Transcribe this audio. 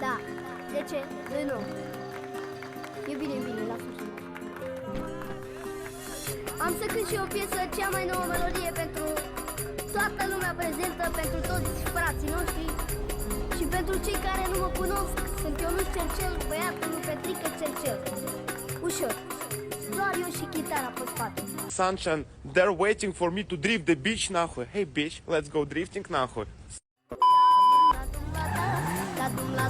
Da. De ce? De nu. E bine, bine, lasă-o. Am să cânt și o piesă, cea mai nouă melodie pentru toată lumea prezentă, pentru toți frații noștri și pentru cei care nu mă cunosc. Sunt Ionuț Cercel, băiatul lui Petrică Cercel. Ușor. Doar eu și chitara pe spate. Sunshine, they're waiting for me to drift the beach, nahoi. Hey bitch, let's go drifting, nahoi. Da